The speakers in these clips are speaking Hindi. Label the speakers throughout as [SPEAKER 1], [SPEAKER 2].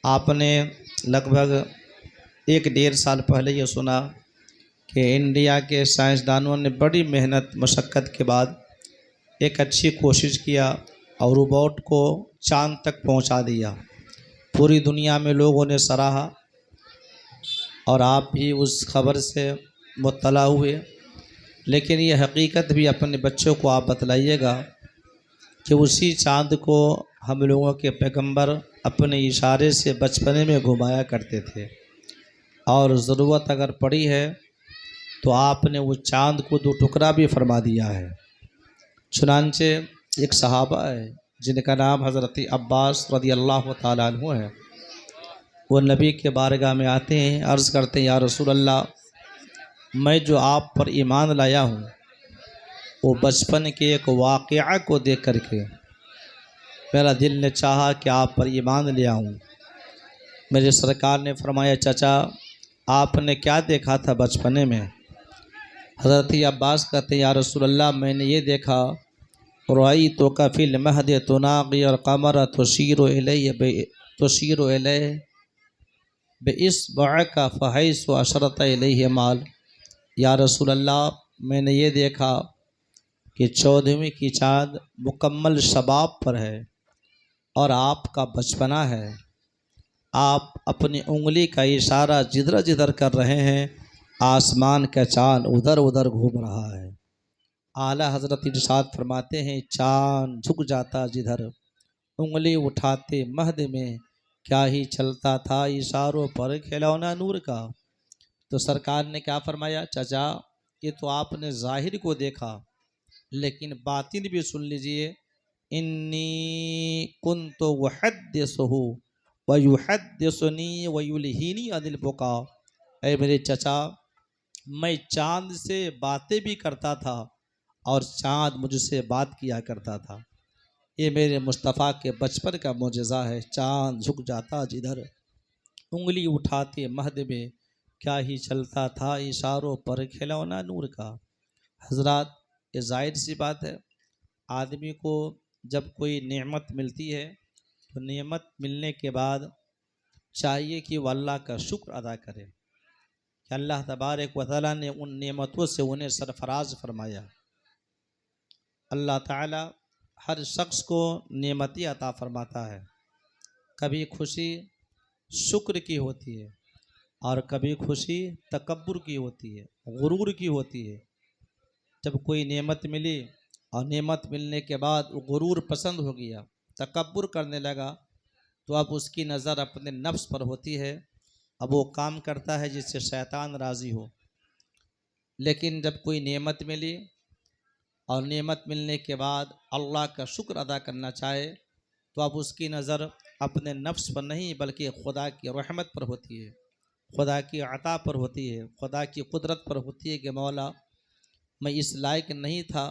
[SPEAKER 1] आपने लगभग 1 डेढ़ साल पहले ये सुना कि इंडिया के साइंसदानों ने बड़ी मेहनत मशक्क़त के बाद एक अच्छी कोशिश किया और रोबोट को चांद तक पहुंचा दिया। पूरी दुनिया में लोगों ने सराहा और आप भी उस खबर से मुत्तला हुए। लेकिन ये हकीकत भी अपने बच्चों को आप बतलाइएगा कि उसी चांद को हम लोगों के पैगंबर अपने इशारे से बचपने में घुमाया करते थे और ज़रूरत अगर पड़ी है तो आपने उस चांद को 2 टुकड़ा भी फरमा दिया है। चुनांचे एक सहाबा है जिनका नाम हज़रत अब्बास रज़ियल्लाहु ताला अन्हु है। वो नबी के बारगाह में आते हैं, अर्ज़ करते हैं, या रसूल अल्लाह, मैं जो आप पर ईमान लाया हूँ वो बचपन के एक वाक़या को देख करके मेरा दिल ने चाहा कि आप पर ईमान ले आऊँ। मेरे सरकार ने फरमाया, चाचा आपने क्या देखा था बचपने में? हज़रत अब्बास कहते हैं, या रसूल अल्लाह, मैंने ये देखा, रई तो कफ़िल महद तुनाक़ी और कमर तुशीर इलैहि बिइस्बअका फ़हैसु अशरत इलैहि माल। या रसूल अल्लाह, मैंने ये देखा कि 14वीं की चाँद मुकम्मल शबाब पर है और आपका बचपना है। आप अपनी उंगली का इशारा जिधर जिधर कर रहे हैं, आसमान का चाँद उधर उधर घूम रहा है। आला हज़रत इरशाद फरमाते हैं, चाँद झुक जाता जिधर, उंगली उठाते महद में क्या ही चलता था इशारों पर खिलौना नूर का। तो सरकार ने क्या फरमाया, चाचा ये तो आपने ज़ाहिर को देखा, लेकिन बातिन भी सुन लीजिए। इन्नी कुन्तु उहद्दिसुहु व युहद्दिसुनी व युल्हीनी अनिल बुका। ऐ मेरे चचा, मैं चाँद से बातें भी करता था और चाँद मुझसे बात किया करता था। ये मेरे मुस्तफ़ा के बचपन का मोजज़ा है। चाँद झुक जाता जिधर, उंगली उठाते महद में क्या ही चलता था इशारों पर खिलौना नूर का। हजरात, ये जाहिर सी बात है, आदमी को जब कोई नेमत मिलती है तो नेमत मिलने के बाद चाहिए कि वह अल्लाह का शुक्र अदा करे कि अल्लाह तबारक व तआला ने उन नेमतों से उन्हें सरफराज फरमाया। अल्लाह ताला हर शख्स को नेमती अता फरमाता है। कभी खुशी शुक्र की होती है और कभी खुशी तकब्बुर की होती है, गुरूर की होती है। जब कोई नेमत मिली और नेमत मिलने के बाद वो गुरूर पसंद हो गया, तकब्बुर करने लगा, तो अब उसकी नज़र अपने नफ्स पर होती है। अब वो काम करता है जिससे शैतान राज़ी हो। लेकिन जब कोई नेमत मिली और नेमत मिलने के बाद अल्लाह का शुक्र अदा करना चाहे तो अब उसकी नज़र अपने नफ्स पर नहीं बल्कि खुदा की रहमत पर होती है, खुदा की अता पर होती है, खुदा की कुदरत पर होती है कि मौला, मैं इस लायक नहीं था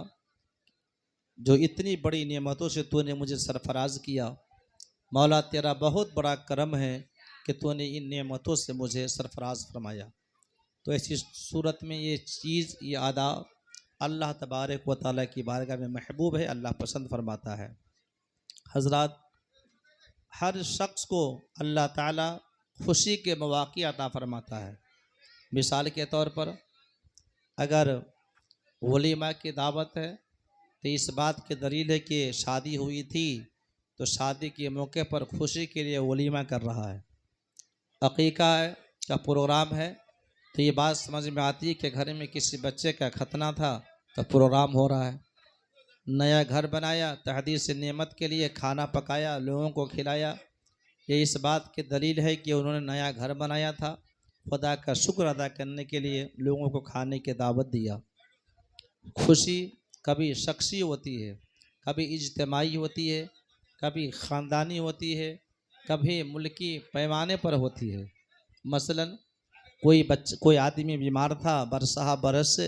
[SPEAKER 1] जो इतनी बड़ी नेमतों से तूने मुझे सरफराज किया। मौला तेरा बहुत बड़ा करम है कि तूने इन नेमतों से मुझे सरफराज फरमाया। तो ऐसी सूरत में ये चीज़, ये अदा अल्लाह तबारक व तआला की बारगाह में महबूब है, अल्लाह पसंद फरमाता है। हजरात, हर शख्स को अल्लाह ताला खुशी के मौक़े अता फरमाता है। मिसाल के तौर पर अगर वलीमा की दावत है तो इस बात की दलील है कि शादी हुई थी तो शादी के मौके पर खुशी के लिए वलीमा कर रहा है। अक़ीक़ा का प्रोग्राम है तो ये बात समझ में आती है कि घर में किसी बच्चे का खतना था तो प्रोग्राम हो रहा है। नया घर बनाया, तहदीद से नेमत के लिए खाना पकाया, लोगों को खिलाया। ये इस बात की दलील है कि उन्होंने नया घर बनाया था, खुदा का शुक्र अदा करने के लिए लोगों को खाने की दावत दिया। खुशी कभी शख्सी होती है, कभी इज्तिमाई होती है, कभी ख़ानदानी होती है, कभी मुल्की पैमाने पर होती है। मसलन कोई आदमी बीमार था बरसहा बरस से,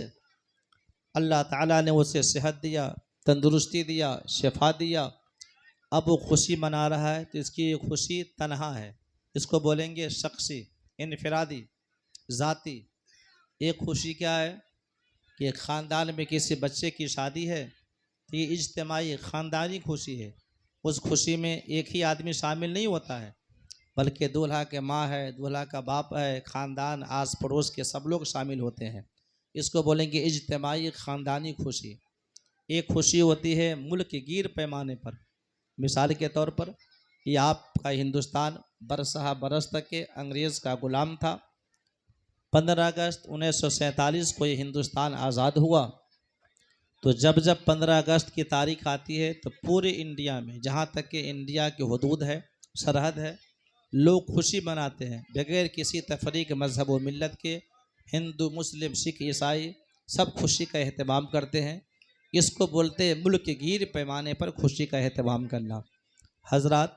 [SPEAKER 1] अल्लाह ताला ने उसे सेहत दिया, तंदुरुस्ती दिया, शिफा दिया। अब वो खुशी मना रहा है तो इसकी खुशी तन्हा है, इसको बोलेंगे शख्सी, इनफरादी, ज़ाती। एक खुशी क्या है कि एक ख़ानदान में किसी बच्चे की शादी है तो ये इज्तिमाई ख़ानदानी खुशी है। उस खुशी में एक ही आदमी शामिल नहीं होता है, बल्कि दूल्हा के माँ है, दूल्हा का बाप है, ख़ानदान, आस पड़ोस के सब लोग शामिल होते हैं। इसको बोलेंगे इज्तिमाई ख़ानदानी खुशी। एक खुशी होती है मुल्क गिर पैमाने पर। मिसाल के तौर पर ये आपका हिंदुस्तान बरसहा बरस तक के अंग्रेज़ का ग़ुलाम था। 15 अगस्त 1947 को ये हिंदुस्तान आज़ाद हुआ। तो जब जब 15 अगस्त की तारीख आती है तो पूरे इंडिया में, जहाँ तक कि इंडिया की हदूद है, सरहद है, लोग खुशी मनाते हैं बगैर किसी तफरीक मजहब व मिल्लत के। हिंदू, मुस्लिम, सिख, ईसाई सब खुशी का अहतमाम करते हैं। इसको बोलते हैं मुल्क गिर पैमाने पर खुशी का अहतमाम करना। हजरात,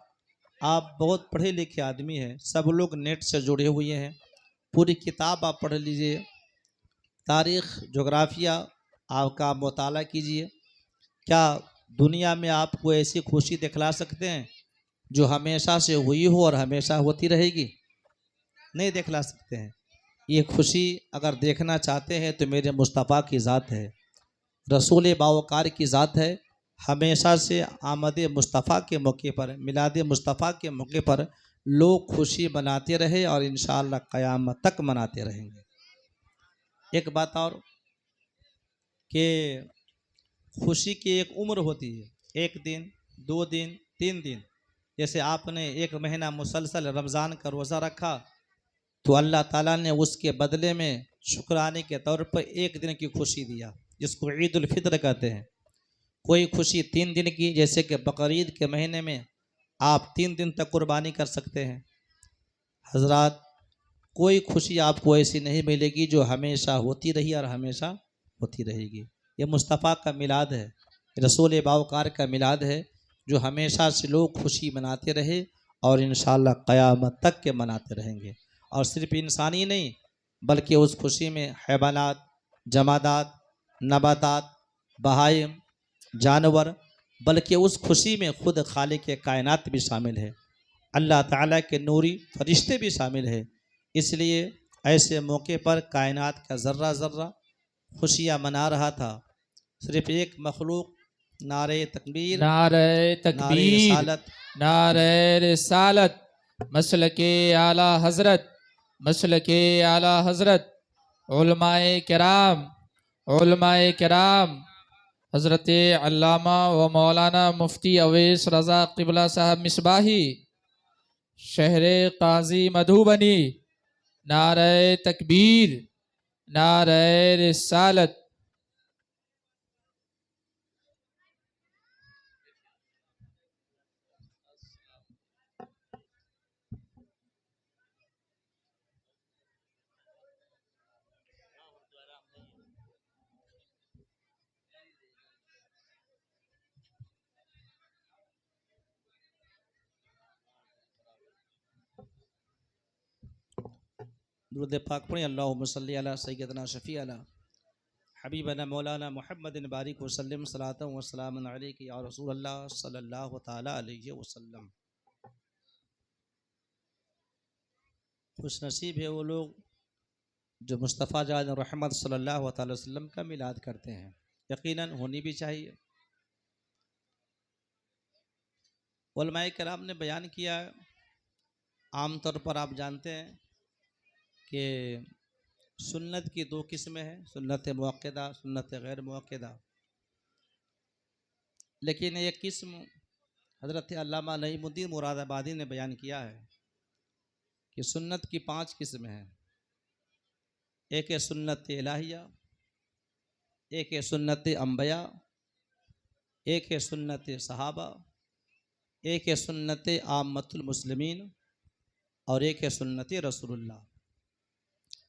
[SPEAKER 1] आप बहुत पढ़े लिखे आदमी हैं, सब लोग नेट से जुड़े हुए हैं, पूरी किताब आप पढ़ लीजिए, तारीख़, जोग्राफिया आपका मुताला कीजिए। क्या दुनिया में आपको ऐसी खुशी दिखला सकते हैं जो हमेशा से हुई हो और हमेशा होती रहेगी? नहीं दिखला सकते हैं। ये खुशी अगर देखना चाहते हैं तो मेरे मुस्तफ़ा की ज़ात है, रसूल बावकार की ज़ात है। हमेशा से आमद मुस्तफ़ा के मौके पर, मिलाद मुस्तफ़ा के मौके पर लोग खुशी मनाते रहे और इंशाअल्लाह क़यामत तक मनाते रहेंगे। एक बात और कि खुशी की एक उम्र होती है, 1 दिन, 2 दिन, 3 दिन। जैसे आपने 1 महीना मुसलसल रमज़ान का रोज़ा रखा तो अल्लाह ताला ने उसके बदले में शुक्राने के तौर पर 1 दिन की खुशी दिया, जिसको ईद उल फित्र कहते हैं। कोई खुशी 3 दिन की, जैसे कि बकरीद के महीने में आप 3 दिन तक कुर्बानी कर सकते हैं। हजरात, कोई खुशी आपको ऐसी नहीं मिलेगी जो हमेशा होती रही और हमेशा होती रहेगी। ये मुस्तफ़ा का मिलाद है, रसूल बावकार का मिलाद है, जो हमेशा से लोग खुशी मनाते रहे और इंशाअल्लाह क़यामत तक के मनाते रहेंगे। और सिर्फ इंसानी नहीं, बल्कि उस खुशी में हैवानात, जमादात, नबातात, बहाइम, जानवर, बल्कि उस खुशी में खुद खालिक के कायनात भी शामिल है, अल्लाह ताला के नूरी फरिश्ते भी शामिल है। इसलिए ऐसे मौके पर कायनात का ज़र्रा ज़र्रा खुशियाँ मना रहा था। सिर्फ एक मखलूक नारे तकबीर,
[SPEAKER 2] नारे
[SPEAKER 1] नारे
[SPEAKER 2] तकबीर,
[SPEAKER 1] रिसालत,
[SPEAKER 2] नारे रिसालत, मसलके आला हजरत, मसलके आला हजरत, उलमाए किराम, उलमाए किराम, हजरत अल्लामा व मौलाना मुफ्ती अवैस रज़ा क़िबला साहब मिसबाही, शहर काजी मधुबनी। नारे तकबीर, नारे रिसालत।
[SPEAKER 1] दुरूद पाक पढ़ें। अल्लाहुम्मा सल्ली अला सय्यदना शफ़ीअना हबीबना मौलाना मुहम्मदिन बारिक वसल्लम सलातन व सलामन अलैका या रसूलल्लाह सल्लल्लाहु तआला अलैहि वसल्लम। खुश नसीब है वो लोग जो मुस्तफ़ा जान रहमत सल्लल्लाहु अलैहि वसल्लम का मिलाद करते हैं। यकीनन होनी भी चाहिए। उलमाए किराम ने बयान किया, आम तौर पर आप जानते हैं कि सुन्नत की 2 किस्में हैं, सुन्नत मुअक्कदा, सुन्नत गैर मुअक्कदा। लेकिन एक किस्म हज़रत अल्लामा नईमुद्दीन मुरादाबादी ने बयान किया है कि सुन्नत की 5 किस्में हैं। एक है सुन्नत इलाहिया, एक है सुन्नत अंबिया, एक है सुन्नत सहाबा, एक है सुन्नत आम्मतुल मुस्लिमीन और एक है सुन्नत रसूलुल्लाह।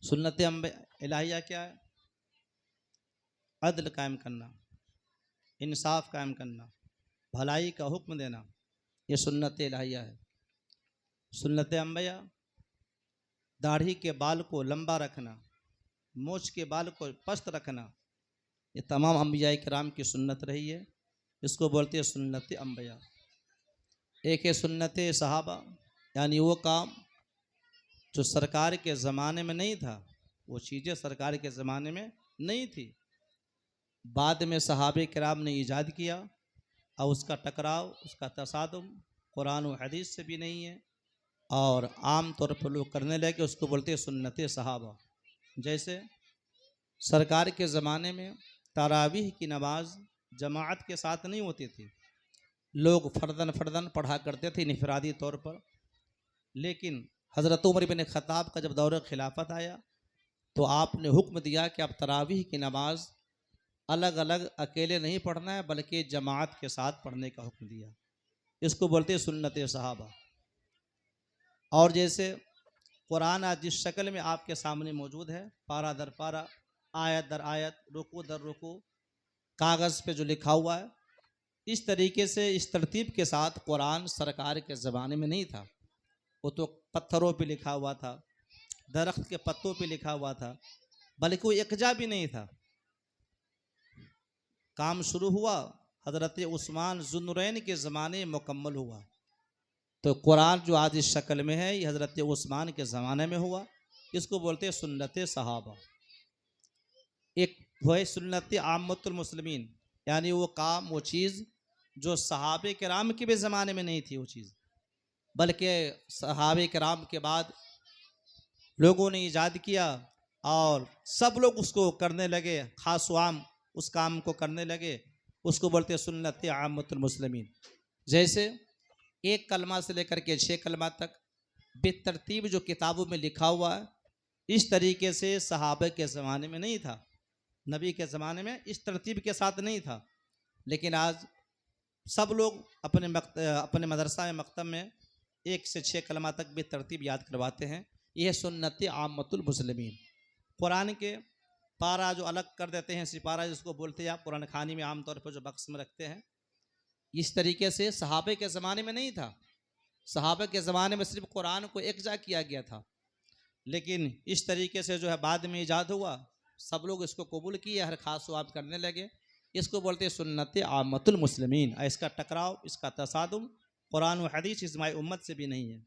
[SPEAKER 1] सुन्नत इलाहिया क्या है? अदल कायम करना, इंसाफ कायम करना, भलाई का हुक्म देना, ये सुन्नत इलाहिया है। सुन्नत अंबिया, दाढ़ी के बाल को लंबा रखना, मूछ के बाल को पस्त रखना, ये तमाम अंबिया किराम की सुन्नत रही है। इसको बोलते हैं सुन्नत अंबिया। एक है सुन्नत सहाबा, यानी वो काम जो सरकार के ज़माने में नहीं था, वो चीज़ें सरकार के ज़माने में नहीं थी, बाद में सहाबे किराम ने ईजाद किया और उसका टकराव, उसका तसादुम कुरान और हदीस से भी नहीं है और आम तौर पर लोग करने लगे, उसको बोलते हैं सुन्नत सहाबा। जैसे सरकार के ज़माने में तरावीह की नमाज जमाअत के साथ नहीं होती थी, लोग फर्दन फर्दन पढ़ा करते थे इनफरादी तौर पर। लेकिन हज़रत उमर बिन ख़त्ताब का जब दौर खिलाफत आया तो आपने हुक्म दिया कि अब तरावीह की नमाज अलग अलग अकेले नहीं पढ़ना है बल्कि जमाअत के साथ पढ़ने का हुक्म दिया। इसको बोलते हैं सुन्नत सहाबा। और जैसे कुरान आज जिस शक्ल में आपके सामने मौजूद है, पारा दर पारा, आयत दर आयत, रुकू दर रुकू, कागज़ पे जो लिखा हुआ है, इस तरीके से इस तरतीब के साथ कुरान सरकार के ज़माने में नहीं था। वो तो पत्थरों पे लिखा हुआ था, दरख्त के पत्तों पे लिखा हुआ था, बल्कि वो एकजा भी नहीं था। काम शुरू हुआ हज़रत उस्मान ज़ुन्नूरैन के ज़माने में मुकम्मल हुआ। तो कुरान जो आज इस शक्ल में है ये हज़रत उस्मान के ज़माने में हुआ। इसको बोलते हैं सुन्नत सहाबा। एक वह सुन्नत आम्मतुल मुस्लिमीन, यानी वो काम, वो चीज़ जो सहाबे किराम के भी ज़माने में नहीं थी वो चीज़, बल्कि सहाबे किराम के बाद लोगों ने ईजाद किया और सब लोग उसको करने लगे, ख़ास आम उस काम को करने लगे। उसको बोलते हैं सुन्नत आम्मतुल मुस्लिमीन। जैसे एक कलमा से लेकर के 6 कलमा तक बेतरतीब जो किताबों में लिखा हुआ है, इस तरीके से सहाबे के ज़माने में नहीं था, नबी के ज़माने में इस तरतीब के साथ नहीं था। लेकिन आज सब लोग अपने मदरसा में, मकतब में 1 से 6 कलमा तक बेतरतीब याद करवाते हैं। यह सुन्नत आम्मतुल मुस्लिमीन। कुरान के पारा जो अलग कर देते हैं, सिपारा जिसको बोलते हैं आप, कुरान खानी में आमतौर पर जो बक्स में रखते हैं, इस तरीके से सहाबे के ज़माने में नहीं था। सहाबे के ज़माने में सिर्फ कुरान को एकजा किया गया था। लेकिन इस तरीके से जो है बाद में ईजाद हुआ, सब लोग इसको कबूल किए, हर खास स्वाब करने लगे। इसको बोलते हैं सुन्नत आम्मतुल मुस्लिमीन। इसका टकराव, इसका तसादुम कुरान व हदीस इजमाए उम्मत से भी नहीं है।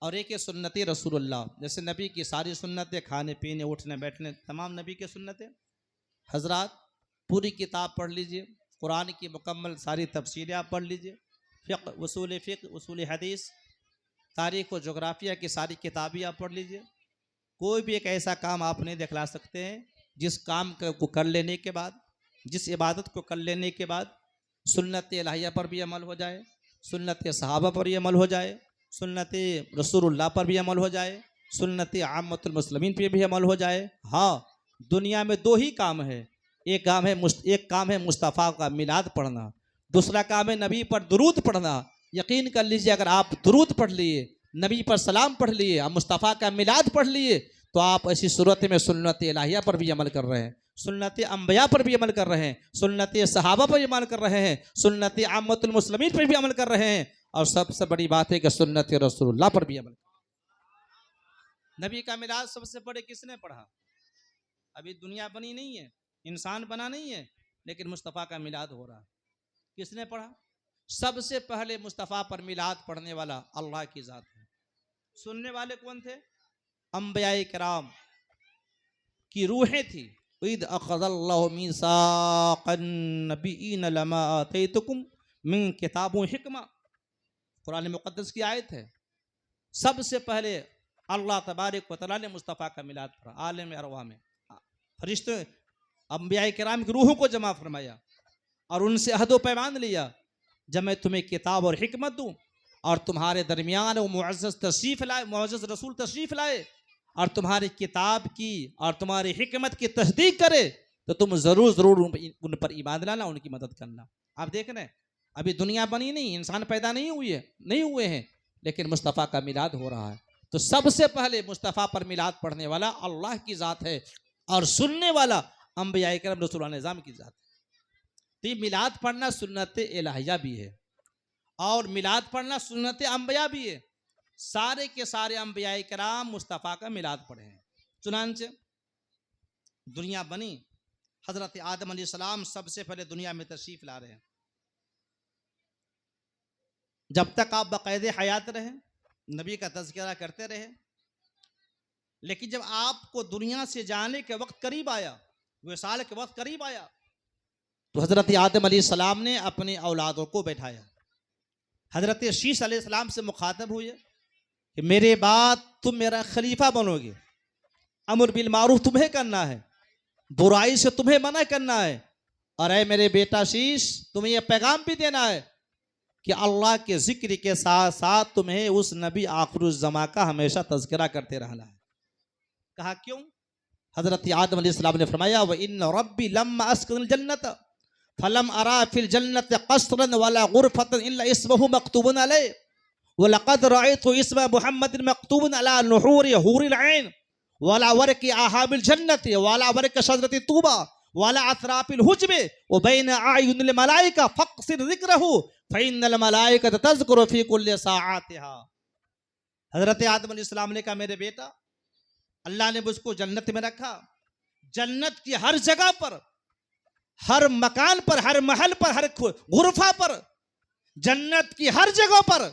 [SPEAKER 1] और एक है सुन्नत रसूलुल्लाह, जैसे नबी की सारी सुन्नतें, खाने पीने उठने बैठने, तमाम नबी के सुन्नतें। हजरात पूरी किताब पढ़ लीजिए, कुरान की मुकम्मल सारी तफसीलें आप पढ़ लीजिए, फ़िक़्ह, उसूल हदीस, तारीख़ व जोग्राफिया की सारी किताबें आप पढ़ लीजिए। कोई भी एक ऐसा काम आप नहीं दिखला सकते हैं जिस काम को कर लेने के बाद, जिस इबादत को कर लेने के बाद सुन्नत इलाहिया पर भी अमल हो जाए, सुन्नत सहाबा पर भी अमल हो जाए, सुन्नत रसूलुल्लाह पर भी अमल हो जाए, सुन्नत आम्मतुल मुस्लिमीन पर भी अमल हो जाए। हाँ, दुनिया में 2 ही काम है। एक काम है मुस्तफ़ा का मिलाद पढ़ना, दूसरा काम है नबी पर दुरूद पढ़ना। यकीन कर लीजिए, अगर आप दुरूद पढ़ लिए, नबी पर सलाम पढ़ लिए, आप मुस्तफ़ा का मिलाद पढ़ लिए, तो आप ऐसी सूरत में सुन्नत इलाहिया पर भी अमल कर रहे हैं, सुन्नत अंबिया पर भी अमल कर रहे हैं, सुन्नत सहाबा पर भी अमल कर रहे हैं, सुन्नत आम्मतुल मुस्लिमीन पर भी अमल कर रहे हैं, और सबसे बड़ी बात है कि सुन्नत रसूलुल्लाह पर भी अमल। नबी का मिलाद सबसे बड़े किसने पढ़ा? अभी दुनिया बनी नहीं है, इंसान बना नहीं है, लेकिन मुस्तफ़ा का मिलाद हो रहा है। किसने पढ़ा? सबसे पहले मुस्तफ़ा पर मिलाद पढ़ने वाला अल्लाह की ज़ात है। सुनने वाले कौन थे? अंबियाए किराम की रूहें थी। इद अख़ज़ल्लाहु मीसाक़न नबिय्यीन लमा आतैतुकुम मिन किताबिन हिकमा, कुरान मुक़द्दस की आयत है। सबसे पहले अल्लाह तबारक व तआला ने मुस्तफ़ा का मिलाद पढ़ा, आलम अरवाह में फरिश्ते अंबियाए किराम की रूहों को जमा फरमाया और उनसे अहद व पैमान लिया, जब मैं तुम्हें किताब और हिकमत दूँ और तुम्हारे दरमियान वो मुअज़्ज़ज़ तशरीफ़ लाए, मुअज़्ज़ज़ रसूल तशरीफ़ लाए और तुम्हारी किताब की और तुम्हारी हिकमत की तस्दीक करे, तो तुम ज़रूर उन पर ईमान लाना, उनकी मदद करना। आप देख रहे हैं, अभी दुनिया बनी नहीं, इंसान पैदा नहीं हुए हैं, लेकिन मुस्तफ़ा का मिलाद हो रहा है। तो सबसे पहले मुस्तफ़ा पर मिलाद पढ़ने वाला अल्लाह की ज़ात है और सुनने वाला अंबिया किराम रसूल निज़ाम की ज़ात है। तो ये मिलाद पढ़ना सुन्नत इलाहिया भी है और मिलाद पढ़ना सुन्नत अंबिया भी है। सारे के सारे अंबिया किराम मुस्तफ़ा का मिलाद पढ़े हैं। चुनांचे दुनिया बनी, हज़रत आदम अलैहिस्सलाम सबसे पहले दुनिया में तशरीफ़ ला रहे हैं। जब तक आप बाकायदे हयात रहे, नबी का तज़किरा करते रहे, लेकिन जब आपको दुनिया से जाने के वक्त करीब आया, विसाल के वक्त करीब आया, तो हज़रत आदम अलैहिस्सलाम ने अपने औलादों को बैठाया, हज़रत शीश अलैहिस्सलाम से मुखातब हुए कि मेरे बाद तुम मेरा खलीफा बनोगे, अमर बिल मारूफ तुम्हें करना है, बुराई से तुम्हें मना करना है, और ऐ मेरे बेटा शीश तुम्हें यह पैगाम भी देना है कि अल्लाह के जिक्र के साथ साथ तुम्हें उस नबी आखिरुज़्ज़मा का हमेशा तज़किरा करते रहना है। कहा क्यों? हजरत आदम अलैहिस्सलाम ने फरमाया व इन रब्बी लम्मा अस्कनल जन्नत फलम अरा फिल जन्नत कसरन वला गुरफतन इल्ला इस्मुहु मक्तूबन अलैहि व लक़द रअयतु इस्म मुहम्मदिन मक्तूबन अला नुहुरी हुरिल ऐन वला वरक़ि अहाबिल जन्नत वला वरक़ि शजरति तूबा वला अतराफिल हुज्ब व बैन अयुनिल मलाइका फक़सिर ज़िक्रहु फ़इन्नल मलाइकत तज़कुरु फ़ी कुल्लि साअतिहा। हजरत आदम अलैहिस्सलाम ने कहा मेरे बेटा, अल्लाह ने मुझको जन्नत में रखा, जन्नत की हर जगह पर, हर मकान पर, हर महल पर, हर गुरफा पर, जन्नत की हर जगह पर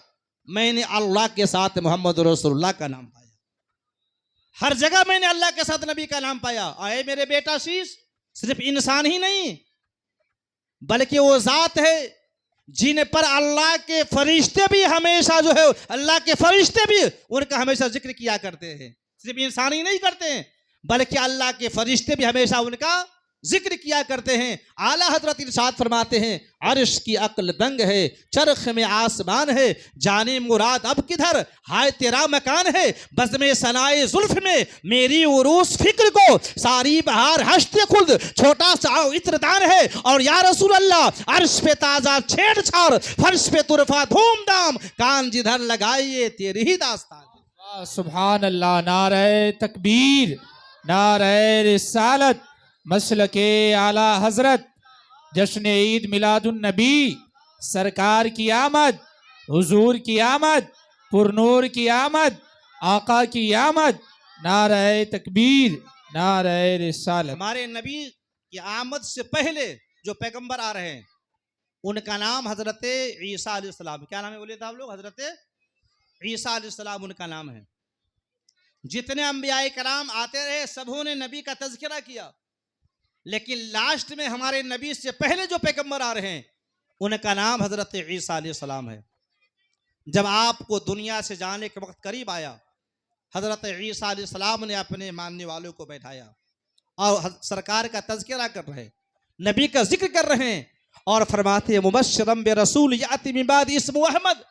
[SPEAKER 1] मैंने अल्लाह के साथ मोहम्मद रसूलुल्लाह का नाम पाया। हर जगह मैंने अल्लाह के साथ नबी का नाम पाया। आए मेरे बेटा शीश, सिर्फ इंसान ही नहीं बल्कि वो जात है जिन पर अल्लाह के फरिश्ते भी हमेशा जो है, अल्लाह के फरिश्ते भी उनका हमेशा जिक्र किया करते हैं। सिर्फ इंसान ही नहीं करते हैं बल्कि अल्लाह के फरिश्ते भी हमेशा उनका जिक्र किया करते हैं। आला हजरत इरशाद फरमाते हैं अर्श की अक्ल दंग है, चरख में आसमान है, जाने मुराद अब किधर, हाय तेरा मकान है, बज़्म सनाए जुल्फ में मेरी उरूस फिक्र को, सारी बहार हश्ते खुल्द, छोटा सा इत्रदान है, और या रसूल अल्लाह अर्श पे ताजा छेड़छाड़, फर्श पे तुरफा धूमधाम, कान जिधर लगाइए तेरी ही दास्तान।
[SPEAKER 2] सुभान अल्लाह। नारे तकबीर, नारे रिसालत, मसलके आला हजरत, जश्न ईद मिलादुन नबी, सरकार की आमद, हुजूर की आमद, पुरनूर की आमद, आका की आमद। नारे तकबीर, नारे रिसालत।
[SPEAKER 1] हमारे नबी की आमद से पहले जो पैगंबर आ रहे हैं उनका नाम हजरत ईसा अलैहिस्सलाम। क्या नाम है बोलिए तो आप लोग? हजरत ईसा अलैहिस्सलाम उनका नाम है। जितने अंबियाए कराम आते रहे सबों ने नबी का तज़किरा किया, लेकिन लास्ट में हमारे नबी से पहले जो पैगंबर आ रहे हैं उनका नाम हजरत ईसा अलैहिस्सलाम है। जब आपको दुनिया से जाने के वक्त करीब आया, हजरत ईसा अलैहिस्सलाम ने अपने मानने वालों को बैठाया और सरकार का तज़किरा कर रहे हैं, नबी का जिक्र कर रहे हैं और फरमाते हैं मुबश्शिरम बिरसूल याति मिन बाद इस्मु अहमद।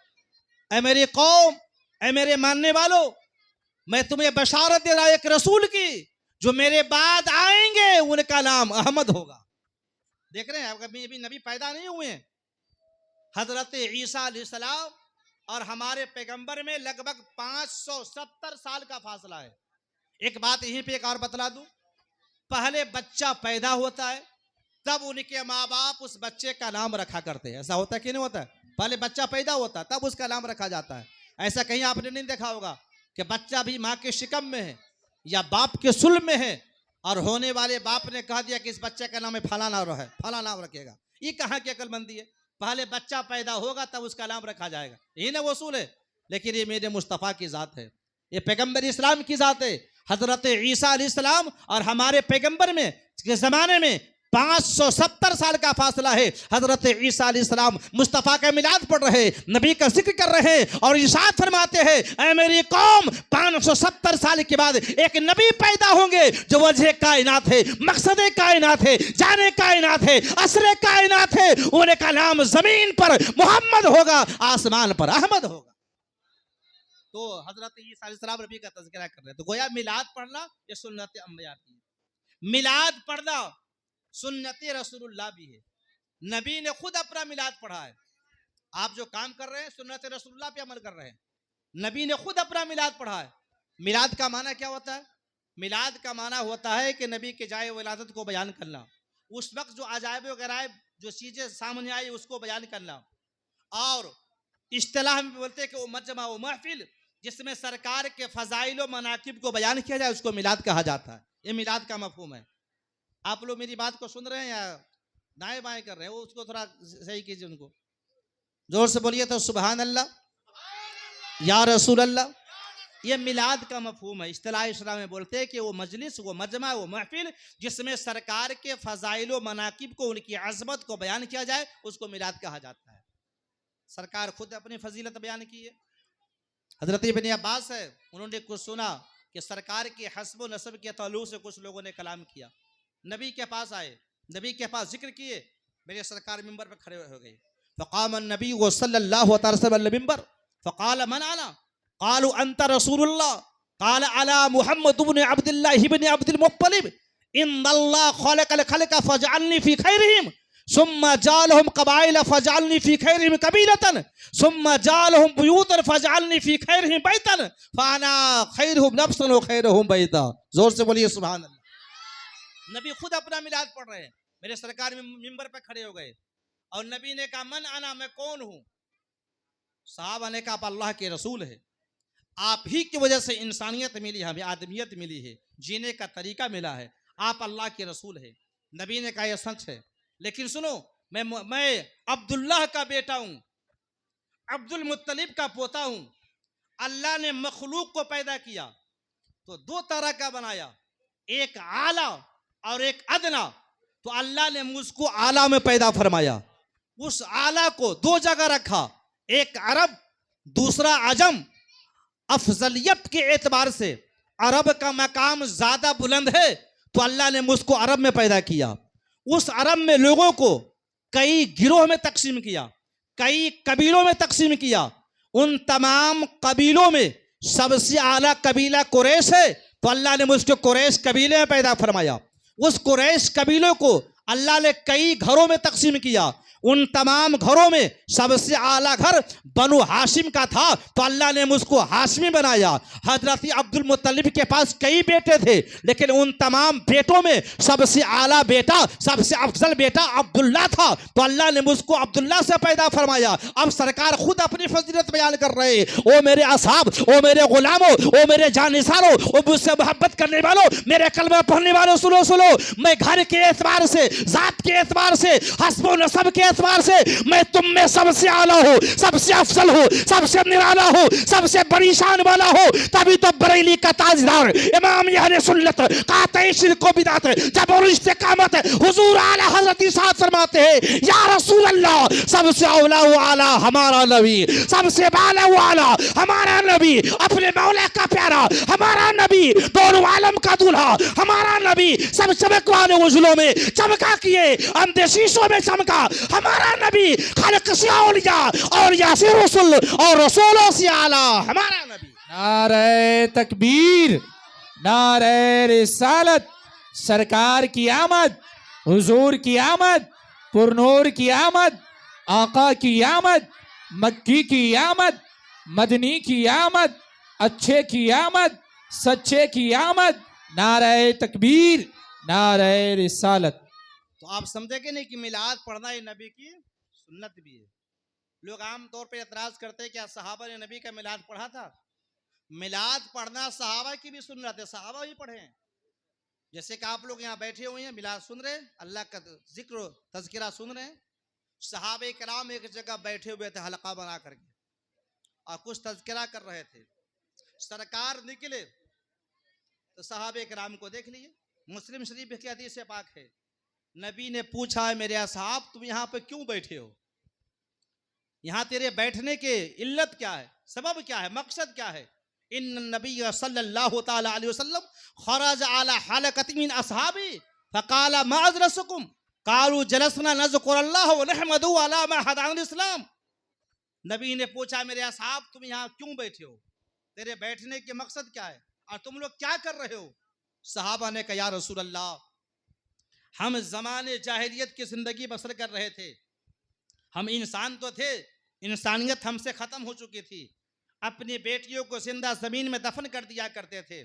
[SPEAKER 1] ऐ मेरी कौम, ऐ मेरे मानने वालों, मैं तुम्हें बशारत दे रहा हूं एक रसूल की जो मेरे बाद आएंगे, उनका नाम अहमद होगा। देख रहे हैं आप, अभी नबी पैदा नहीं हुए हैं। हजरत ईसा अलैहिस्सलाम और हमारे पैगंबर में लगभग 570 साल का फासला है। एक बात यहीं पे एक और बतला दूं, पहले बच्चा पैदा होता है तब उनके माँ बाप उस बच्चे का नाम रखा करते हैं। ऐसा होता है कि नहीं होता है? पहले बच्चा पैदा होता है तब उसका नाम रखा जाता है। ऐसा कहीं आपने नहीं देखा होगा कि बच्चा भी माँ के शिकम में है या बाप के सुल्ब में है और होने वाले बाप ने कह दिया कि इस बच्चे का नाम फला नाम है, फला नाम रखेगा। ये कहाँ की अक्लमंदी है? पहले बच्चा पैदा होगा तब उसका नाम रखा जाएगा, यही ना वसूल है। लेकिन ये मेरे मुस्तफ़ा की ज़ात है, ये पैगंबर इस्लाम की ज़ात है। हजरत ईसा अलैहिस्सलाम और हमारे पैगंबर में के ज़माने में 570 साल का फासला है। हजरत ईसा अलैहिस्सलाम मुस्तफ़ा का मिलाद पढ़ रहे, नबी का जिक्र कर रहे हैं और इरशाद फरमाते हैं ऐ मेरी कौम, 570 साल के बाद एक नबी पैदा होंगे जो वजह कायनात है, मकसद कायनात है, जाने कायनात है, असर कायनात है। उनका नाम जमीन पर मोहम्मद होगा, आसमान पर अहमद होगा। तो हजरत ईसा अलैहिस्सलाम नबी का तज़किरा कर रहे हैं, तो गोया मिलाद पढ़ना ये सुन्नत अंबिया की है। मिलाद पढ़ना सुन्नत रसूलुल्लाह भी है। नबी ने खुद अपना मिलाद पढ़ा है। आप जो काम कर रहे हैं सुन्नत रसूलुल्लाह पे अमल कर रहे हैं। नबी ने खुद अपना मिलाद पढ़ा है। मिलाद का माना क्या होता है? मिलाद का माना होता है कि नबी के जाए विलादत को बयान करना, उस वक्त जो अजायब वगैरह जो चीज़ें सामने आई उसको बयान करना, और इस्तिलाह में बोलते हैं कि वो मजमा वो महफिल जिसमें सरकार के फ़ज़ाइल व मनाकिब को बयान किया जाए उसको मिलाद कहा जाता है। ये मिलाद का मफ़हूम है। आप लोग मेरी बात को सुन रहे हैं या दाएं बाएं कर रहे हैं? वो उसको थोड़ा सही कीजिए, उनको जोर से बोलिए तो सुभान अल्लाह, या रसूल अल्लाह। ये मिलाद का मफहूम है। इस्तिलाह इस्लाम में बोलते हैं कि वो मजलिस, वो मजमा, वो महफिल जिसमें सरकार के फ़ज़ाइल व मनाकिब को, उनकी अज़मत को बयान किया जाए उसको मिलाद कहा जाता है। सरकार खुद अपनी फजीलत बयान की है, हजरत इब्न अब्बास है, उन्होंने कुछ सुना कि सरकार के हस्ब व नस्ब के ताल्लुक से कुछ लोगों ने कलाम किया। नबी के पास आए, नबी के पास जिक्र किए, मेरे सरकार मिंबर पर खड़े हो गए। फ़क़ाम नबी सल्लल्लाहु अलैहि वसल्लम मिंबर फ़क़ाल मन अना क़ालू अंत रसूलुल्लाह क़ाल अला मुहम्मद इब्न अब्दुल्लाह इब्न अब्दुल मुत्तलिब इन्नल्लाह ख़लक़ल ख़ल्क़ फ़जअलनी फ़ी खैरिहिम सुम्मा जालहुम क़बाइल फ़जअलनी फ़ी खैरिहिम क़बीलतन सुम्मा जालहुम बुयूतन फ़जअलनी फ़ी खैरिहिम बैतन फ़अना खैरुहुम नफ्सन व खैरुहुम बैता। जोर से बोलिए सुभान अल्लाह। नबी खुद अपना मिलाद पढ़ रहे हैं, मेरे सरकार मिंबर पे खड़े हो गए और नबी ने कहा मन आना, मैं कौन हूं? साहबा ने कहा आप अल्लाह के रसूल है, आप ही की वजह से इंसानियत मिली, हमें आदमियत मिली है, जीने का तरीका मिला है, आप अल्लाह के रसूल है। नबी ने कहा यह सच है, लेकिन सुनो मैं अब्दुल्लाह का बेटा हूं, अब्दुल मुत्तलिब का पोता हूं। अल्लाह ने मखलूक को पैदा किया तो दो तरह का बनाया, एक आला और एक अदना। तो अल्लाह ने मुझको आला में पैदा फरमाया, उस आला को दो जगह रखा, एक अरब दूसरा अजम। अफजलियत के एतबार से अरब का मकाम ज्यादा बुलंद है तो अल्लाह ने मुझको अरब में पैदा किया। उस अरब में लोगों को कई गिरोह में तकसीम किया, कई कबीलों में तकसीम किया। उन तमाम कबीलों में सबसे आला कबीला कुरैश है तो अल्लाह ने मुझको कुरैश कबीले में पैदा फरमाया। उस कुरैश कबीलों को अल्लाह ने कई घरों में तकसीम किया। उन तमाम घरों में सबसे आला घर बनु हाशिम का था तो अल्लाह ने मुझको हाशिमी बनाया। हजरत अब्दुल मुत्तलिब के पास कई बेटे थे, लेकिन उन तमाम बेटों में सबसे आला बेटा, सबसे अफजल बेटा अब्दुल्ला था तो अल्लाह ने मुझको अब्दुल्ला से पैदा फरमाया। अब सरकार खुद अपनी फजीलत बयान कर रहे, ओ मेरे असहाब, ओ मेरे गुलामों, ओ मेरे जानिसारों, ओ मुझसे मोहब्बत करने वालों, मेरे कलमा पढ़ने वालों, सुनो सुनो, मैं घर के एतबार से, जात के एतबार से, हस्ब व नस्ब के एतबार से मैं तुम में सबसे आला हूं, सबसे अफजल हूं, सबसे निराला हूं, सबसे बड़ी शान वाला हूं। तभी तो बरेली का ताजदार इमाम अहले सुन्नत कातई शिर्क व बिदअत जब और इस्तिकामत हुजूर आला हजरत इरशाद फरमाते हैं या रसूल अल्लाह, सबसे औला व आला हमारा नबी, सबसे बाला व आला हमारा नबी, अपने मौला का प्यारा हमारा नबी, दोनों आलम का दूल्हा हमारा नबी, सब चमक वाले उजलों में चमका किए अंधे शीशों में चमका हमारा नबी, खालिक से औलिया और यासे रसूल और रसूलों से आला हमारा नबी।
[SPEAKER 2] नारे तकबीर, नारे रिसालत, सरकार की आमद, हुजूर की आमद, पुरनूर की आमद, आका की आमद, मक्की की आमद, मदनी की आमद, अच्छे की आमद, सच्चे की आमद। नारे तकबीर, नारे रिसालत।
[SPEAKER 1] तो आप समझे कि नहीं कि मिलाद पढ़ना ये नबी की सुन्नत भी है। लोग आम तौर पे एतराज करते हैं क्या सहाबा ने नबी का मिलाद पढ़ा था? मिलाद पढ़ना सहाबा की भी सुन्नत है, सहाबा भी पढ़े। जैसे कि आप लोग यहाँ बैठे हुए हैं, मिलाद सुन रहे, अल्लाह का जिक्र तज़किरा सुन रहे हैं। सहाबे कराम एक जगह बैठे हुए थे हलका बना करके और कुछ तज़किरा कर रहे थे। सरकार निकले तो सहाबे कराम को देख लिए। मुस्लिम शरीफ की हदीस पाक है, नबी ने पूछा मेरे असहाब तुम यहाँ पे क्यों बैठे हो? यहाँ तेरे बैठने के इल्लत क्या है, सबब क्या है, मकसद क्या है? इन नबी सल्लल्लाहु तआला अलैहि वसल्लम खरज अला हलकतिन मिन असहाबी फकाला मा अजरसकुम कालू जलसना नज़कुरुल्लाह व नहमदु अला मा हदाना इस्लाम। नबी ने पूछा मेरे असहाब तुम यहाँ क्यों बैठे हो, तेरे बैठने के मकसद क्या है और तुम लोग क्या कर रहे हो? सहाबा ने कहा या रसूल अल्लाह, हम ज़माने जाहिलियत की ज़िंदगी बसर कर रहे थे, हम इंसान तो थे, इंसानियत हमसे ख़त्म हो चुकी थी, अपनी बेटियों को जिंदा ज़मीन में दफन कर दिया करते थे।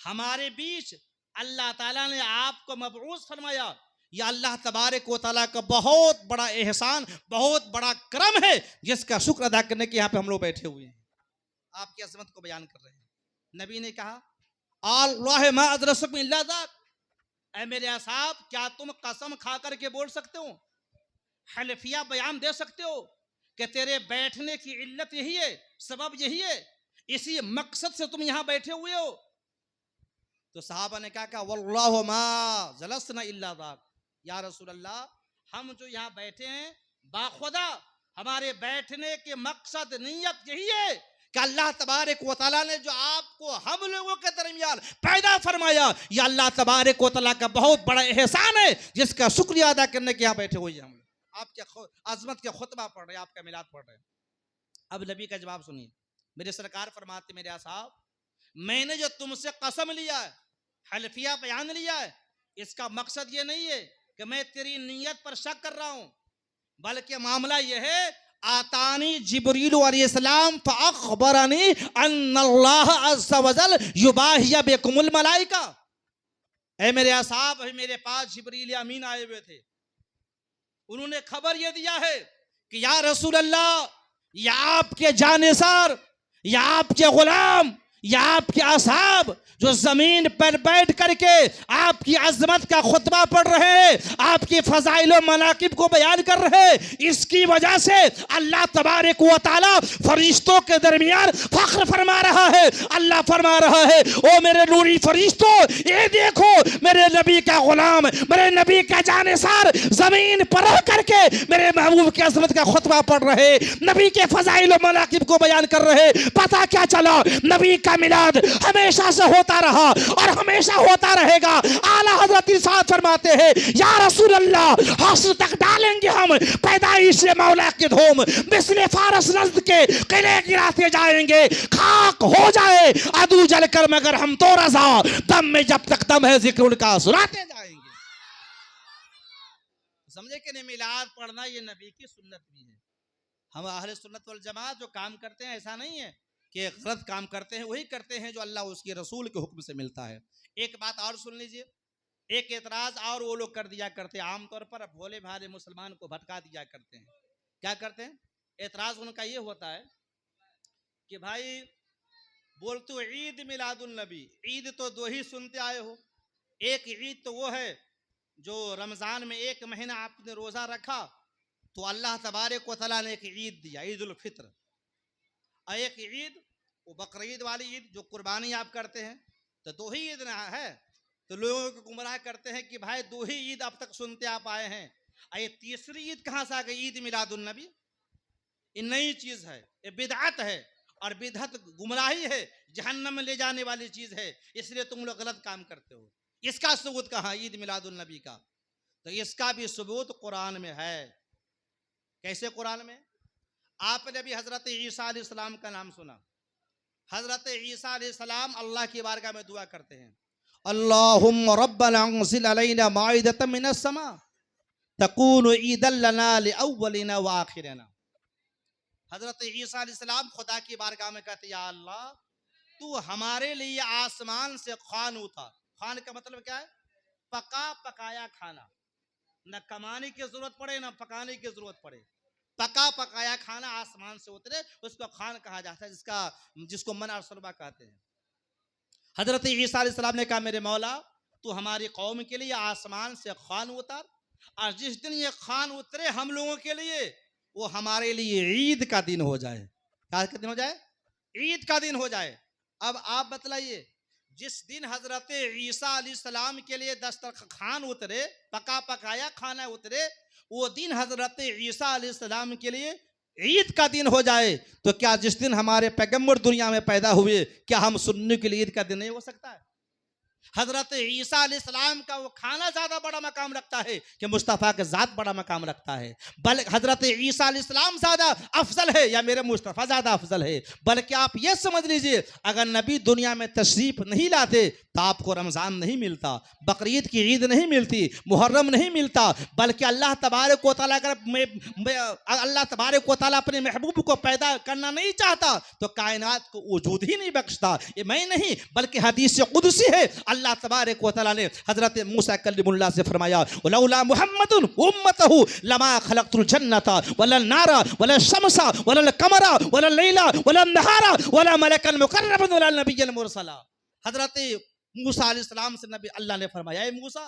[SPEAKER 1] हमारे बीच अल्लाह ताला ने आपको मबऊस फरमाया, या अल्लाह तबारक व तआला का बहुत बड़ा एहसान, बहुत बड़ा करम है जिसका शुक्र अदा करने के यहाँ पे हम लोग बैठे हुए हैं, आपकी अज़मत को बयान कर रहे हैं। नबी ने कहा अल्लाह मा अदरसकुम इल्ला ज़ाक, ऐ मेरे असहाब क्या तुम कसम खा करके बोल सकते हो, हलफिया बयान दे सकते हो कि तेरे बैठने की इल्लत यही है, सबब यही है, इसी मकसद से तुम यहाँ बैठे हुए हो? तो सहाबा ने कहा वल्लाहु मा जलसना इल्ला ज़ाक, या रसूल अल्लाह हम जो यहाँ बैठे हैं बाखुदा हमारे बैठने के मकसद नीयत यही है कि अल्लाह तबारक व तआला ने जो आपको हम लोगों के दरमियान पैदा फरमाया, यह अल्लाह तबारक व तआला का बहुत बड़ा एहसान है, जिसका शुक्रिया अदा करने के यहाँ बैठे हुए हैं हम लोग। आपके अजमत के खुतबा पढ़ रहे हैं, आपका मिलाद पढ़ रहे हैं। अब नबी का जवाब सुनिए। मेरे सरकार फरमाते, मेरे साहब, मैंने जो तुमसे कसम लिया है, हल्फिया बयान लिया है, इसका मकसद ये नहीं है कि मैं तेरी नीयत पर शक कर रहा हूं, बल्कि मामला यह है, आतानी जिब्रील अलैहिस्सलाम फअखबरनी अन्नल्लाह अज़्ज़ा वजल युबाहिया बिकुमुल मलाइका। ऐ मेरे साहब, अभी मेरे पास जिब्रील अमीन आए हुए थे, उन्होंने खबर यह दिया है कि या रसूल अल्लाह, या आपके जानिसार, या आपके गुलाम, या आपके असहाब जो जमीन पर बैठ करके आपकी अजमत का खुतबा पढ़ रहे हैं, आपकी फजाइल और मनाकिब को बयान कर रहे हैं, इसकी वजह से अल्लाह तबारक व तआला फरिश्तों के दरमियान फख्र फरमा रहा है। अल्लाह फरमा रहा है, ओ मेरे नूरी फरिश्तों, ये देखो मेरे नबी का गुलाम, मेरे नबी का जानिसार जमीन पर रह करके मेरे महबूब की अजमत का खुतबा पढ़ रहे, नबी के फजाइल और मनाकिब को बयान कर रहे। पता क्या चला, नबी का मिलाद हमेशा से होता रहा और हमेशा होता रहेगा। आला हजरत इरशाद फरमाते हैं, या रसूल अल्लाह, हश्र तक डालेंगे हम पैदाइश मौला के धूम, मिस्ले फारस नज़्द के किले गिराते जाएंगे, खाक हो जाए अदू जल कर मगर हम तो रजा, दम में जब तक दम है जिक्र उनका सुनाते जाएंगे। समझे कि नहीं, मिलाद पढ़ना ये नबी की सुन्नत भी है। हम अहले सुन्नत वल जमात जो काम करते हैं, ऐसा नहीं है कि गलत काम करते हैं, वही करते हैं जो अल्लाह उसके रसूल के हुक्म से मिलता है। एक बात और सुन लीजिए, एक एतराज और वो लोग कर दिया करते हैं, आमतौर पर भोले भाले मुसलमान को भटका दिया करते हैं। क्या करते हैं? एतराज उनका ये होता है कि भाई बोलते हो ईद मिलादुल नबी, ईद तो दो ही सुनते आए हो। एक ईद तो वो है जो रमजान में एक महीना आपने रोजा रखा तो अल्लाह तबारक व तआला ने एक ईद दिया, ईद उल फित्र। और एक ईद वो बकरीद वाली ईद जो कुर्बानी आप करते हैं, तो दो ही ईद ना है। तो लोगों को गुमराह करते हैं कि भाई दो ही ईद अब तक सुनते आप आए हैं, और ये तीसरी ईद कहाँ से आ गई, ईद मिलादुल नबी? ये नई चीज है, ये बिदअत है, और बिदअत गुमराही है, जहन्नम में ले जाने वाली चीज है, इसलिए तुम लोग गलत काम करते हो। इसका सबूत कहाँ, ईद मिलादुल नबी का? तो इसका भी सबूत कुरान में है। कैसे कुरान में? आपने भी हजरत ईसा अलैहिस्सलाम का नाम सुना। हजरत ईसा अलैहिस्सलाम अल्लाह की बारगाह में दुआ करते हैं, अल्लाहुम्मा रब्बना अंज़िल अलैना माइदतम मिनस समा तकूनु ईदन लना लिअव्वलिना व आखिरिना। हजरत ईसा अलैहिस्सलाम खुदा की बारगाह में कहते, या अल्लाह, तू हमारे लिए आसमान से खान उतार। खान का मतलब क्या है? पका पकाया खाना, न कमाने की जरूरत पड़े न पकाने की जरूरत पड़े, पका पकाया खाना आसमान से उतरे, उसको खान कहा जाता है, जिसको मन और सलवा कहते हैं। हजरत ईसा अलैहिस्सलाम ने कहा, मेरे मौला, तू हमारी कौम के लिए आसमान से खान उतार, और जिस दिन ये खान उतरे हम लोगों के लिए, वो हमारे लिए ईद का दिन हो जाए। क्या दिन हो जाए? ईद का दिन हो जाए। अब आप बतलाइए, जिस दिन हजरत ईसा अलैहिस्सलाम के लिए दस्तरखान उतरे, पका पकाया खाना उतरे, वो दिन हजरत ईसा अलैहिस्सलाम के लिए ईद का दिन हो जाए, तो क्या जिस दिन हमारे पैगंबर दुनिया में पैदा हुए, क्या हम सुन्नी के लिए ईद का दिन नहीं हो सकता है? हजरत ईसा अलैहिस्सलाम का वो खाना ज्यादा बड़ा मकाम रखता है कि मुस्तफ़ा के ज़ात बड़ा मकाम रखता है। बल्कि हजरत ईसा अलैहिस्सलाम ज्यादा अफजल है या मेरे मुस्तफ़ा ज्यादा अफजल है? बल्कि आप ये समझ लीजिए, अगर नबी दुनिया में तशरीफ नहीं लाते तो आपको रमज़ान नहीं मिलता, बकरीद की ईद नहीं मिलती, मुहर्रम नहीं मिलता। बल्कि अल्लाह तबारक व तआला अल्लाह तबारक व तआला अपने महबूब को पैदा करना नहीं चाहता तो कायनात को वजूद ही नहीं बख्शता। ये मैं नहीं, बल्कि हदीस कुदसी है, अल्लाह तबारक व तआला ने हजरत मूसा कल्लिमुल्लाह से फरमाया, लौला मुहम्मदुन उम्मतहु लमा खलक़तुल जन्नता वलन नारा वलन शमसा वलन कमरा वलन लैला वलन नहारा वला मलकन मुकर्रबन वला नबिय्यन मुरसला। हजरत मूसा अलैहिस्सलाम से नबी अल्लाह ने फरमाया, मूसा,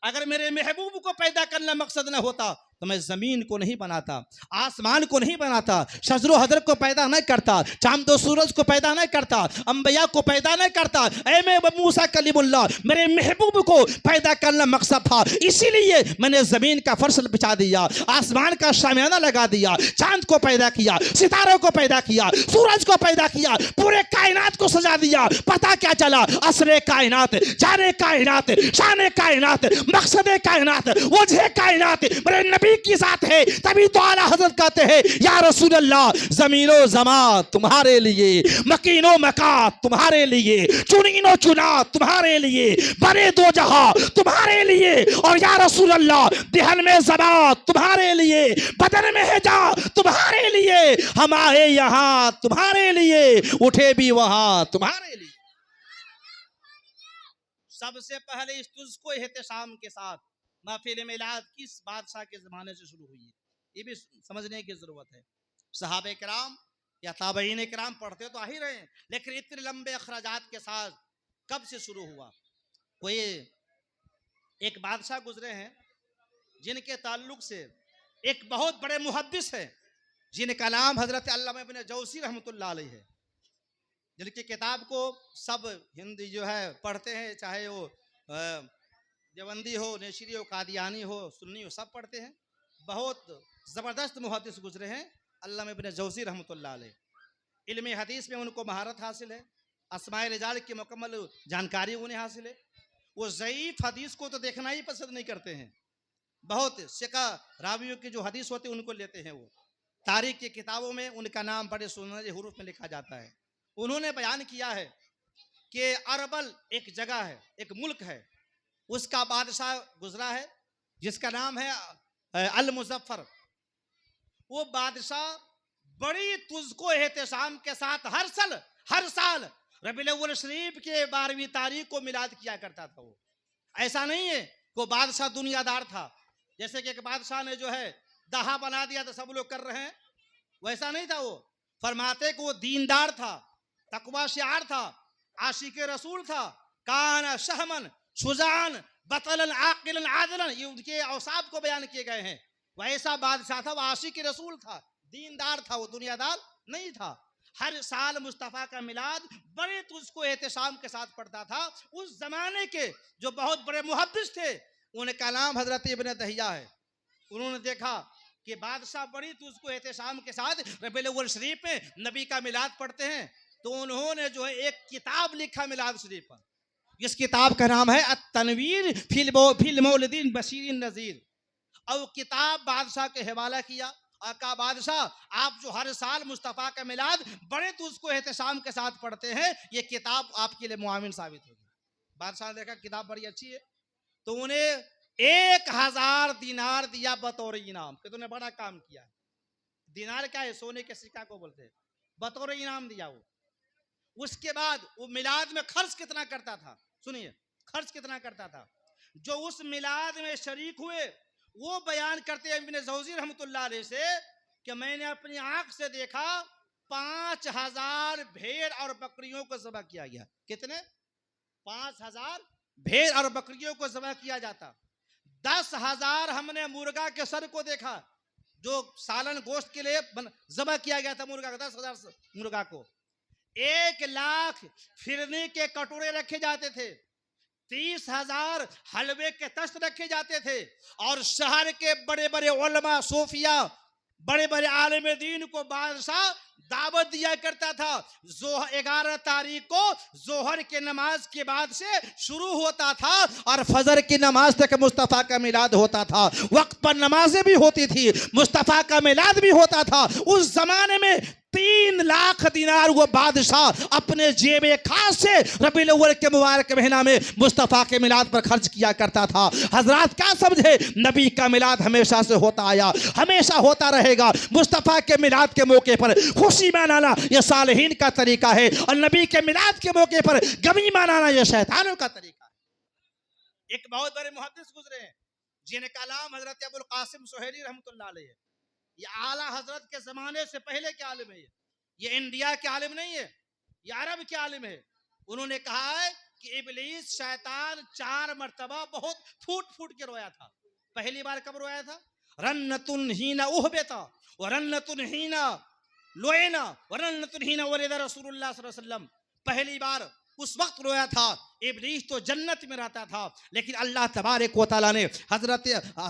[SPEAKER 1] अगर मेरे महबूब को पैदा करना मकसद न होता तो मैं ज़मीन को नहीं बनाता, आसमान को नहीं बनाता, शजरो हजरत को पैदा नहीं करता, चांद और सूरज को पैदा नहीं करता, अंबिया को पैदा नहीं करता। ऐ मैं मूसा कलीमुल्लाह, मेरे महबूब को पैदा करना मकसद था, इसीलिए मैंने ज़मीन का फर्श बिछा दिया, आसमान का शामियाना लगा दिया, चांद को पैदा किया, सितारों को पैदा किया, सूरज को पैदा किया, पूरे कायनात को सजा दिया। पता क्या चला? असरे कायनात, जाने कायनात, शान कायनात, मकसद कायनात, वजह कायनात मेरे नबी की साथ है। तभी तो आला हजरत कहते हैं या रसूल अल्लाह, जमीनो जमा तुम्हारे लिए, मकीनो मका तुम्हारे लिए, चुनीनो चुना तुम्हारे लिए, बने दो जहां तुम्हारे लिए, और या रसूल अल्लाह दिहन में जमा तुम्हारे लिए, बदन में है जा तुम्हारे लिए, हम आए यहां तुम्हारे लिए, उठे भी वहां तुम्हारे लिए। सबसे पहले इस तुझको एहतशाम के साथ महफिल मिलाद किस बादशाह के ज़माने से शुरू हुई है, ये भी समझने की ज़रूरत है। सहाबे किराम या ताबईन किराम पढ़ते तो आ ही रहे हैं, लेकिन इतने लंबे अखराजात के साथ कब से शुरू हुआ? कोई एक बादशाह गुजरे हैं जिनके ताल्लुक से एक बहुत बड़े मुहद्दिस है, जिनका नाम हज़रत अल्लामा इब्न जौज़ी रहमतुल्लाह अलैह है, जिनकी किताब को सब हिंदी जो है पढ़ते हैं, चाहे वो देवबंदी हो, नेशरी हो, कादियानी हो, सुन्नी हो, सब पढ़ते हैं। बहुत ज़बरदस्त मुहद्दिस गुजरे हैं अल्लामा इब्न जौज़ी रहमतुल्लाह अलैह। इल्म हदीस में उनको महारत हासिल है, अस्माए रिजाल की मुकम्मल जानकारी उन्हें हासिल है। वो ज़ईफ़ हदीस को तो देखना ही पसंद नहीं करते हैं, बहुत सिका रावियों की जो हदीस होती है उनको लेते हैं। वो तारीख की किताबों में उनका नाम बड़े सुनहरे हुरूफ में लिखा जाता है। उन्होंने बयान किया है कि अरबल एक जगह है, एक मुल्क है, उसका बादशाह गुजरा है जिसका नाम है अल मुज़फ़्फ़र। वो बादशाह बड़ी तुझको एहतशाम के साथ हर साल रबीउल अव्वल शरीफ के 12वीं तारीख को मिलाद किया करता था। वो ऐसा नहीं है वो बादशाह दुनियादार था, जैसे कि एक बादशाह ने जो है दहा बना दिया तो सब लोग कर रहे हैं, वैसा नहीं था। वो फरमाते कि वो दीनदार था, तकवा शिआर था, आशिक रसूल था, कान शहमन शुजान बतलन आकिलन आदलन, ये उनके औसाफ को बयान किए गए हैं। वैसा बादशाह था, वो आशिक रसूल था, दीनदार था, वो दुनियादार नहीं था। हर साल मुस्तफ़ा का मिलाद बड़े तुझको एहतशाम के साथ पढ़ता था। उस जमाने के जो बहुत बड़े मुहद्दिस थे उनका नाम हजरत इब्न दहिया है। उन्होंने देखा कि बादशाह बड़ी तुझको एहतशाम के साथ रबीउल अव्वल शरीफ में नबी का मिलाद पढ़ते हैं, तो उन्होंने जो है एक किताब लिखा मिलाद शरीफ पर। इस किताब का नाम है अत-तनवीर फिल मौलिदीन बशीरिन नज़ीर। और किताब बादशाह के हवाला किया, आका बादशाह आप जो हर साल मुस्तफ़ा का मिलाद बड़े तुझको एहतशाम के साथ पढ़ते हैं, ये किताब आपके लिए मुआविन साबित होगी। बादशाह ने देखा किताब बड़ी अच्छी है, तो उन्हें 1000 दिनार दिया बतौर इनाम कि तूने बड़ा काम किया। दिनार क्या है? सोने के सिक्का को बोलते हैं, बतौर इनाम दिया वो। उसके बाद वो मिलाद में खर्च कितना करता था, सुनिए खर्च कितना करता था। जो उस मिलाद में शरीक हुए वो बयान करते हैं इब्न जौज़ी रहमतुल्लाह अलैह से कि मैंने अपनी आंख से देखा 5000 भेड़ और बकरियों को ज़बह किया गया। कितने? 5000 भेड़ और बकरियों को ज़बह किया जाता। 10,000 हमने मुर्गा के सर को देखा, जो सालन गोश्त के लिए ज़बह किया गया था मुर्गा का, 10,000 मुर्गा को। 1 लाख फिरनी के कटोरे रखे जाते थे, 30,000 हलवे के तश्त रखे जाते थे, और शहर के बड़े बड़े उलमा सूफिया, बड़े बड़े आलिम दीन को बादशाह दावत दिया करता था। 11 तारीख को जोहर के नमाज के बाद से शुरू होता था और फजर की नमाज तक मुस्तफ़ा का मिलाद होता था। वक्त पर नमाजें भी होती थी, मुस्तफ़ा का मिलाद भी होता था। उस जमाने में 3 लाख दिनार वो बादशाह अपने जेबे खास से रबीउल अव्वल के मुबारक महीना में मुस्तफ़ा के मिलाद पर खर्च किया करता था। हजरात क्या समझे, नबी का मिलाद हमेशा से होता आया, हमेशा होता रहेगा। मुस्तफ़ा के मिलाद के मौके पर खुशी मनाना यह सालिहीन का तरीका है, और नबी के मिलाद के मौके पर गमी मनाना यह शैतानों का तरीका है। एक बहुत बड़े मुहद्दिस गुजरे हैं जिनका नाम हजरत अबुल कासिम सुहैली रहमतुल्लाह अलैह है। ये आला हजरत के जमाने से पहले के आलिम है, ये इंडिया के आलिम नहीं है, ये अरब के आलिम है। उन्होंने कहा है कि इब्लीस शैतान 4 मरतबा बहुत फूट फूट के रोया था। पहली बार कब रोया था? रन्नतुन हीना उहबता व रन्नतुन हीना लोएना व रन्नतुन हीना वलिदा रसूलुल्लाह सल्लल्लाहु अलैहि वसल्लम। पहली बार उस वक्त रोया था इब्लीस तो जन्नत में रहता था, लेकिन अल्लाह तबारक व तआला ने हजरत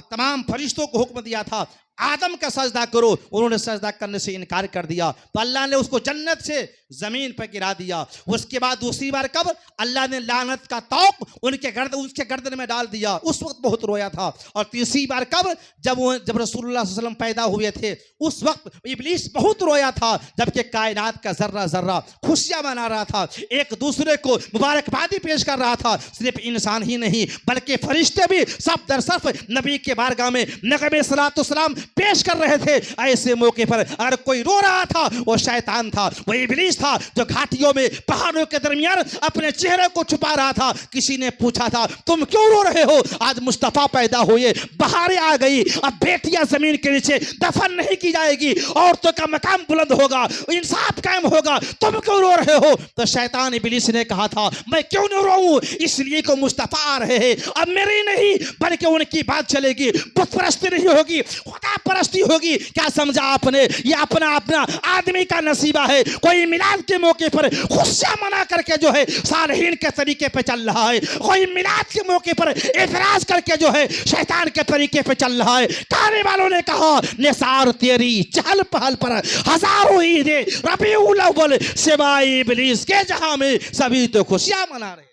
[SPEAKER 1] तमाम फरिश्तों को हुक्म दिया था आदम का सजदा करो, उन्होंने सजदा करने से इनकार कर दिया तो अल्लाह ने उसको जन्नत से जमीन पर गिरा दिया। उसके बाद दूसरी बार कब अल्लाह ने लानत का तौक उसके गर्दन में डाल दिया, उस वक्त बहुत रोया था। और तीसरी बार कब जब रसूलुल्लाह सल्लल्लाहु अलैहि वसल्लम पैदा हुए थे उस वक्त इब्लीस बहुत रोया था, जबकि कायनात का जर्रा जर्रा खुशियां मना रहा था, एक दूसरे को मुबारकबादी पेश कर रहा था। सिर्फ इंसान ही नहीं बल्कि फरिश्ते भी सब दर सिर्फ नबी के बारगाह में नगमे सलातो सलाम पेश कर रहे थे। ऐसे मौके पर अगर कोई रो रहा था वो शैतान था, वो इब्लीस था जो घाटियों में पहाड़ों के दरमियान अपने चेहरे को छुपा रहा था। किसी ने पूछा था तुम क्यों रो रहे हो, आज मुस्तफा पैदा हुए, बहारें आ गई, अब बेटियां जमीन के नीचे दफन नहीं की जाएगी, औरतों का मकाम बुलंद होगा, इंसाफ कायम होगा, तुम क्यों रो रहे हो। तो शैतान इब्लीस ने कहा था मैं क्यों नहीं रोऊं, इसलिए को मुस्तफा आ रहे हैं, अब मेरी नहीं बल्कि उनकी बात चलेगी, बुत परस्ती नहीं होगी, खुदा परस्ती होगी। क्या समझा आपने, ये अपना अपना आदमी का नसीबा है। कोई मिलाद के मौके पर खुशियां मना करके जो है सालहीन के तरीके पे चल रहा है, कोई मिलाद के मौके पर एतराज करके जो है शैतान के तरीके पे चल रहा है। कहने वालों ने कहा निसार तेरी चहल पहल पर हजारों ईद रबीउल अव्वल सिवाय इब्लीस के जहां में सभी तो खुशियां मना रहे।